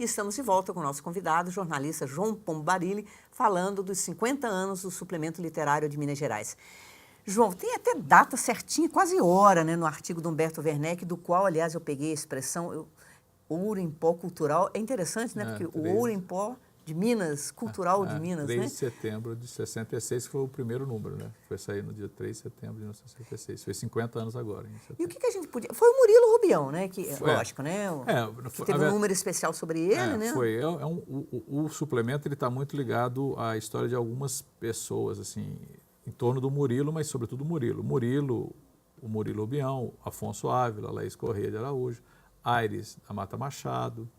E estamos de volta com o nosso convidado, o jornalista João Pombarilli, falando dos 50 anos do Suplemento Literário de Minas Gerais. João, tem até data certinha, quase hora, né, no artigo do Humberto Werneck, do qual, aliás, eu peguei a expressão ouro em pó cultural. É interessante, né, porque o ouro em pó de Minas, cultural de Minas, 3 né? de setembro de 66, que foi o primeiro número, né? Foi sair no dia 3 de setembro de 1966. Foi 50 anos agora. E o que a gente podia... Foi o Murilo Rubião, né? Que, lógico, né? Que teve um número especial sobre ele, né? Foi. O suplemento está muito ligado à história de algumas pessoas, assim, em torno do Murilo, mas sobretudo o Murilo. O Murilo Rubião, Afonso Ávila, Laís Corrêa de Araújo, Aires da Mata Machado,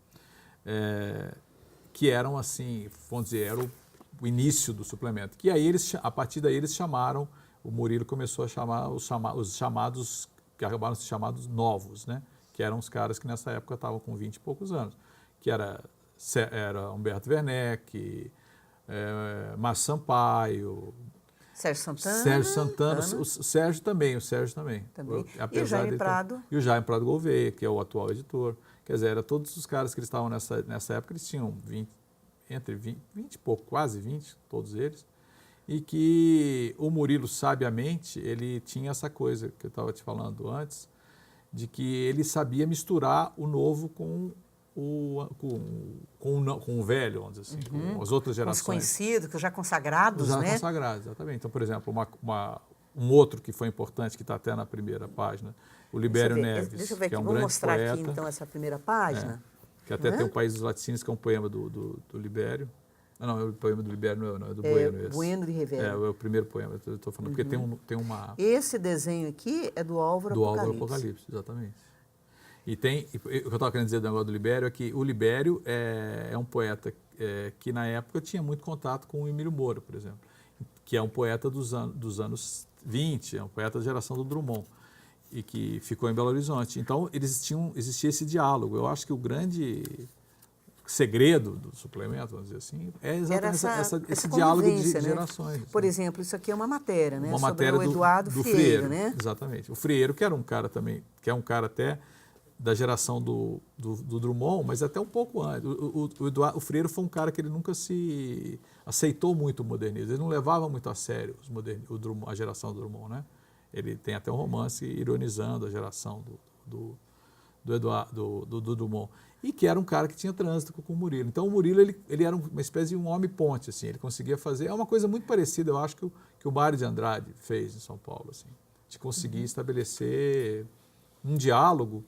que eram, assim, vamos dizer, era o início do suplemento. Que aí a partir daí eles chamaram, o Murilo começou a chamar os chamados, que acabaram se chamados novos, né? Que eram os caras que nessa época estavam com 20 e poucos anos, que era Humberto Werneck, Márcio Sampaio, Sérgio Santana, o Sérgio também. E o Jaime Prado. E o Jaime Prado Gouveia, que é o atual editor. Quer dizer, eram todos os caras que eles estavam nessa época, eles tinham entre 20 e pouco, quase 20, todos eles. E que o Murilo, sabiamente, ele tinha essa coisa que eu estava te falando antes, de que ele sabia misturar o novo com o velho, vamos dizer assim, com as outras gerações. Os conhecidos, já consagrados, né? Já consagrados, exatamente. Então, por exemplo, um outro que foi importante, que está até na primeira página, o Libério Neves, deixa eu ver aqui, que é um vou grande mostrar poeta, aqui, então, essa primeira página. Que até tem o País dos Laticínios, que é um poema do Libério. Não, é o poema do Libério, não, é do Bueno. Bueno de Rivera. É o primeiro poema, eu estou falando, porque tem uma... Esse desenho aqui é do Álvaro Apocalipse. Do Álvaro Apocalipse, exatamente. E o que eu estava querendo dizer do negócio do Libério é que o Libério é um poeta que, na época, tinha muito contato com o Emílio Moura, por exemplo, que é um poeta dos anos 20, é um poeta da geração do Drummond, e que ficou em Belo Horizonte. Então, existia esse diálogo. Eu acho que o grande segredo do suplemento, vamos dizer assim, é exatamente esse diálogo de gerações. Né? Por exemplo, isso aqui é uma matéria, né? Uma matéria sobre o Eduardo do Frieiro, né? Exatamente. O Frieiro, que era um cara também, que é um cara até da geração do Drummond, mas até um pouco antes. O Frieiro foi um cara que ele nunca se aceitou muito o modernismo, ele não levava muito a sério a geração do Drummond, né? Ele tem até um romance ironizando a geração do Drummond, e que era um cara que tinha trânsito com o Murilo. Então o Murilo ele era uma espécie de um homem-ponte, assim, ele conseguia fazer, é uma coisa muito parecida, eu acho, que o Mário de Andrade fez em São Paulo, assim, de conseguir estabelecer um diálogo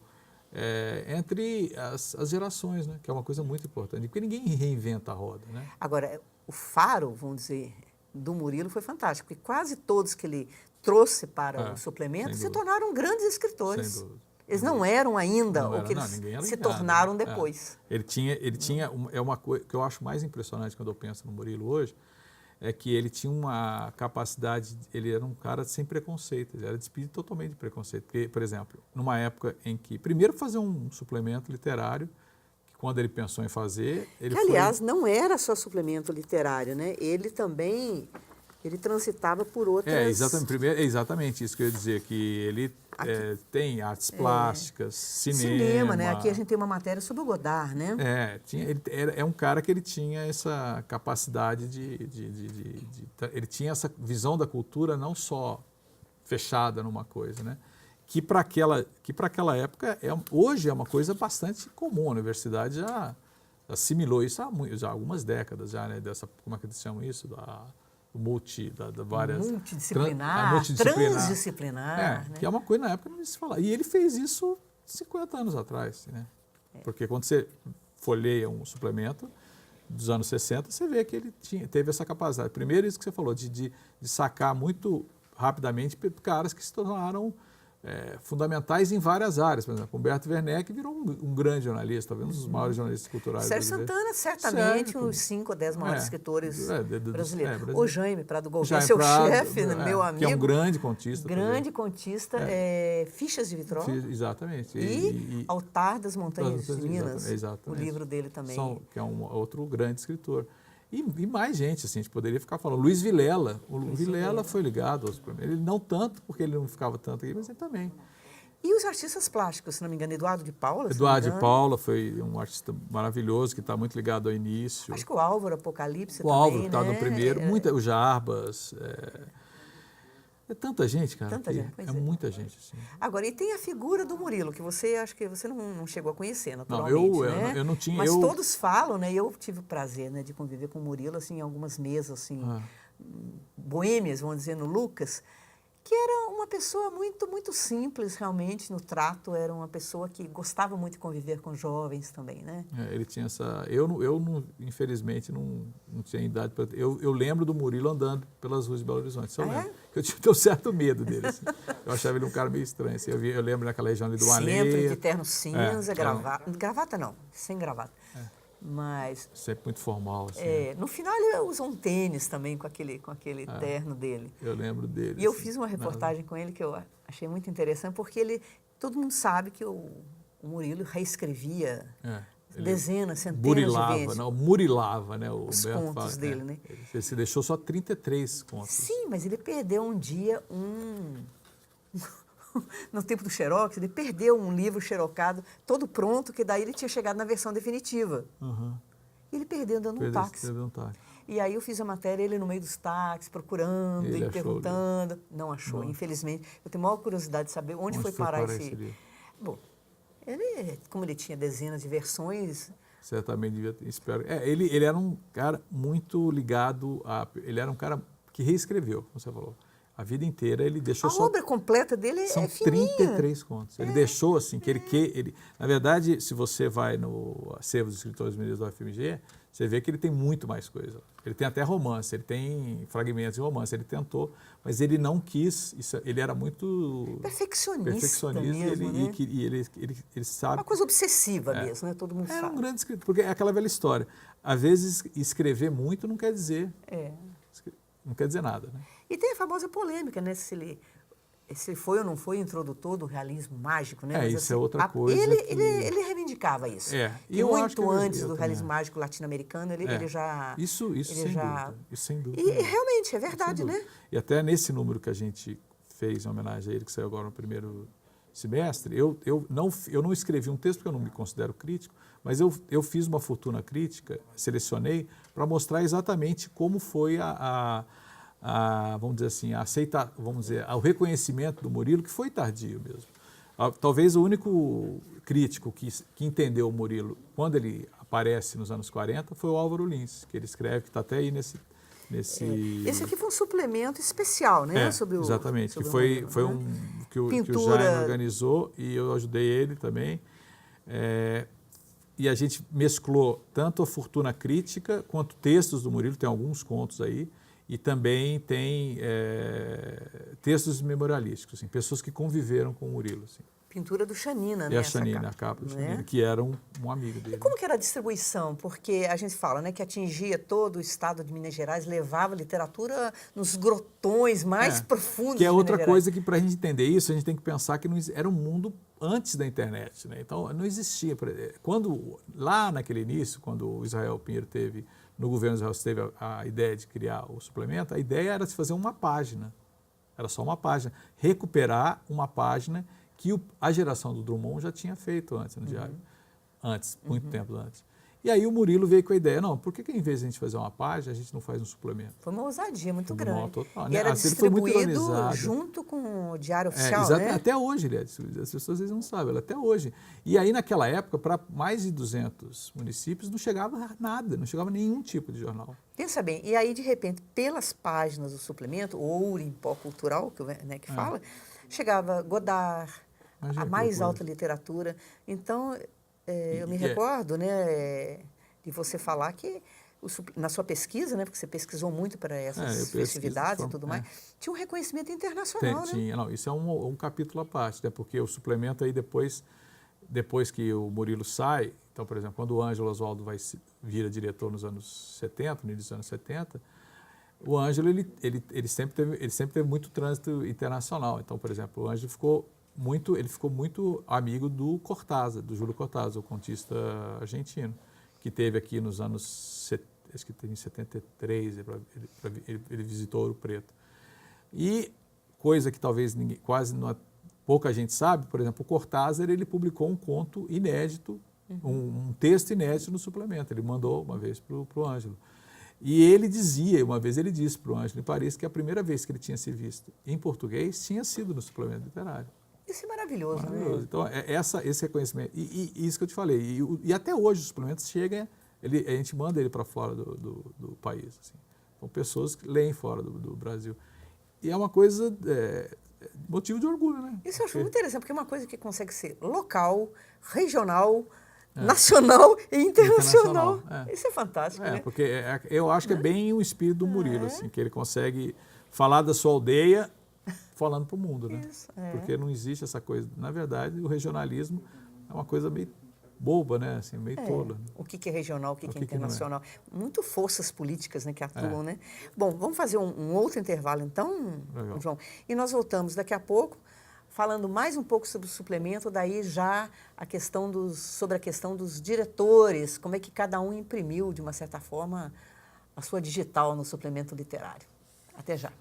entre as gerações, né? Que é uma coisa muito importante, porque ninguém reinventa a roda, né? Agora, o faro, vamos dizer, do Murilo foi fantástico, porque quase todos que ele trouxe para o suplemento se tornaram grandes escritores. Sem dúvida. Eles não eram ainda o que eles se tornaram depois. Ele tinha uma coisa que eu acho mais impressionante quando eu penso no Murilo hoje, é que ele tinha uma capacidade, ele era um cara sem preconceito, ele era despido totalmente de preconceito. Porque, por exemplo, numa época em que, primeiro fazer um suplemento literário, que quando ele pensou em fazer... aliás, não era só suplemento literário, né? Ele também... Ele transitava por outras... Exatamente isso que eu ia dizer, que ele tem artes plásticas, cinema... né? Aqui a gente tem uma matéria sobre o Godard, né? É um cara que ele tinha essa capacidade ele tinha essa visão da cultura não só fechada numa coisa, né? Que para aquela época, hoje é uma coisa bastante comum. A universidade já assimilou isso há algumas décadas, já, né? Como é que eles chamam isso? Multidisciplinar, transdisciplinar. Né? Que é uma coisa na época não se falava. E ele fez isso 50 anos atrás, né? Porque quando você folheia um suplemento dos anos 60, você vê que ele teve essa capacidade. Primeiro, isso que você falou, de sacar muito rapidamente caras que se tornaram fundamentais em várias áreas. Por exemplo, Humberto Werneck virou um grande jornalista, talvez um dos maiores jornalistas culturais Sérgio Santana, certamente, uns 5 ou 10 maiores escritores brasileiros. O Jaime Prado Gouveia, seu chefe, meu amigo. Que é um grande contista. Fichas de Vitrol. Exatamente. E Altar das Montanhas de Minas, exatamente. O livro dele também. Que é um outro grande escritor. E mais gente, assim, a gente poderia ficar falando. Luiz Vilela. Vilela foi ligado aos primeiros. Ele não tanto, porque ele não ficava tanto aqui, mas ele também. E os artistas plásticos, se não me engano, Eduardo de Paula? Eduardo de Paula foi um artista maravilhoso, que está muito ligado ao início. Acho que o Álvaro Apocalipse o também, Álvaro, que estava né? no primeiro, o Jarbas. É tanta gente, cara. Tanta gente, pois é. Muita gente, assim. Agora, e tem a figura do Murilo, que acho que você não chegou a conhecer, Não, naturalmente, né? eu não tinha... Mas todos falam, né? Eu tive o prazer, né, de conviver com o Murilo, assim, em algumas mesas, assim, boêmias, vamos dizer, no Lucas, que era uma pessoa muito, muito simples, realmente, no trato. Era uma pessoa que gostava muito de conviver com jovens também, né? Ele tinha essa... Eu não, infelizmente, não tinha idade para... Eu lembro do Murilo andando pelas ruas de Belo Horizonte, isso eu lembro. Eu tinha um certo medo dele, assim. Eu achava ele um cara meio estranho, assim. Eu lembro naquela região ali do Aneia. Sempre de terno cinza, gravata. Gravata não, sem gravata. Mas... Sempre muito formal, assim. No final ele usou um tênis também com aquele terno dele. Eu lembro dele. E eu fiz uma reportagem com ele que eu achei muito interessante, porque todo mundo sabe que o Murilo reescrevia dezenas, centenas de vezes. Murilava, né? Os contos dele, né? Ele se deixou só 33 contos. Sim, mas ele perdeu um dia no tempo do Xerox, ele perdeu um livro xerocado, todo pronto, que daí ele tinha chegado na versão definitiva. E ele perdeu andando num táxi. E aí eu fiz a matéria, ele no meio dos táxis, procurando e perguntando. Não achou, infelizmente. Eu tenho a maior curiosidade de saber onde foi parar esse livro. Bom, como ele tinha dezenas de versões... Certamente devia, espero. Ele era um cara muito ligado ele era um cara que reescreveu, como você falou. A vida inteira ele deixou A obra completa dele é fininha. São 33 contos. Ele deixou assim, na verdade, se você vai no acervo dos escritores mineiros da UFMG, você vê que ele tem muito mais coisa. Ele tem até romance, ele tem fragmentos de romance, ele tentou, mas ele não quis, ele era muito... Perfeccionista mesmo, e ele sabe... Uma coisa obsessiva mesmo, né? Todo mundo sabe. Era um grande escritor, porque é aquela velha história. Às vezes, escrever muito não quer dizer... Não quer dizer nada, né? E tem a famosa polêmica, né? Se ele foi ou não foi introdutor do realismo mágico, né? Mas, isso é outra coisa. Ele reivindicava isso. E eu muito acho que antes do realismo mágico latino-americano, ele já... Isso sem dúvida. E realmente, é verdade, né? E até nesse número que a gente fez em homenagem a ele, que saiu agora no primeiro semestre, eu não escrevi um texto porque eu não me considero crítico, mas eu fiz uma fortuna crítica, selecionei para mostrar exatamente como foi vamos dizer assim, o reconhecimento do Murilo, que foi tardio mesmo. Talvez o único crítico que entendeu o Murilo quando ele aparece nos anos 40 foi o Álvaro Lins, que ele escreve, que está até aí nesse... Esse aqui foi um suplemento especial, né? Exatamente, sobre foi um que o Jaime organizou e eu ajudei ele também. E a gente mesclou tanto a fortuna crítica quanto textos do Murilo, tem alguns contos aí, e também tem textos memorialísticos, assim, pessoas que conviveram com o Murilo. Assim. Pintura do Chanina, né? E a Chanina, a capa do Chanina, que era um amigo dele. E como que era a distribuição? Porque a gente fala, né, que atingia todo o estado de Minas Gerais, levava literatura nos grotões mais profundos. Que é outra coisa que, para a gente entender isso, a gente tem que pensar que era um mundo antes da internet, né? Então, não existia. Lá naquele início, quando o Israel Pinheiro no governo Israel teve a ideia de criar o suplemento, a ideia era se fazer uma página. Era só uma página. Recuperar uma página que a geração do Drummond já tinha feito antes no diário. Muito tempo antes. E aí o Murilo veio com a ideia, não, por que em vez de a gente fazer uma página, a gente não faz um suplemento? Foi uma ousadia muito grande. Total. E era distribuído junto com o Diário Oficial, né? Até hoje ele é distribuído, as pessoas às vezes não sabem, até hoje. E aí naquela época, para mais de 200 municípios, não chegava nada, não chegava nenhum tipo de jornal. Pensa bem, e aí de repente, pelas páginas do suplemento, Ouro em Pó Cultural, que fala, chegava Godard, a mais alta literatura. Então, eu me recordo, né, de você falar que na sua pesquisa, né, porque você pesquisou muito para essas festividades e tudo mais, tinha um reconhecimento internacional, né? Tinha, não, isso é um capítulo à parte, né, porque o suplemento aí depois que o Murilo sai, então, por exemplo, quando o Ângelo Oswaldo vira diretor nos anos 70, no início dos anos 70, o Ângelo, ele sempre teve muito trânsito internacional. Então, por exemplo, o Ângelo ficou muito amigo do Cortázar, do Júlio Cortázar, o contista argentino, que teve aqui nos anos, acho que teve em 73, ele visitou Ouro Preto. E coisa que talvez quase pouca gente sabe, por exemplo, o Cortázar, ele publicou um conto inédito, um texto inédito no suplemento. Ele mandou uma vez para o Ângelo. E ele dizia, uma vez ele disse para o Ângelo em Paris, que a primeira vez que ele tinha se visto em português tinha sido no suplemento literário. Isso é maravilhoso, Maravilhoso. né? Então, esse reconhecimento. E isso que eu te falei. E até hoje os suplementos chegam, a gente manda ele para fora do país. Assim. Então, pessoas que leem fora do Brasil. E é uma coisa, motivo de orgulho, né? Isso eu acho muito interessante, porque é uma coisa que consegue ser local, regional, nacional e internacional. Isso é fantástico, né? Porque eu acho que é bem o espírito do Murilo, assim, que ele consegue falar da sua aldeia falando para o mundo, né? Isso, Porque não existe essa coisa. Na verdade, o regionalismo é uma coisa meio boba, né? Assim, meio tola. O que é regional, o que é que internacional. Muito forças políticas, né, que atuam, né? Bom, vamos fazer um outro intervalo então, Legal. João. E nós voltamos daqui a pouco, falando mais um pouco sobre o suplemento, daí já sobre a questão dos diretores, como é que cada um imprimiu, de uma certa forma, a sua digital no suplemento literário. Até já.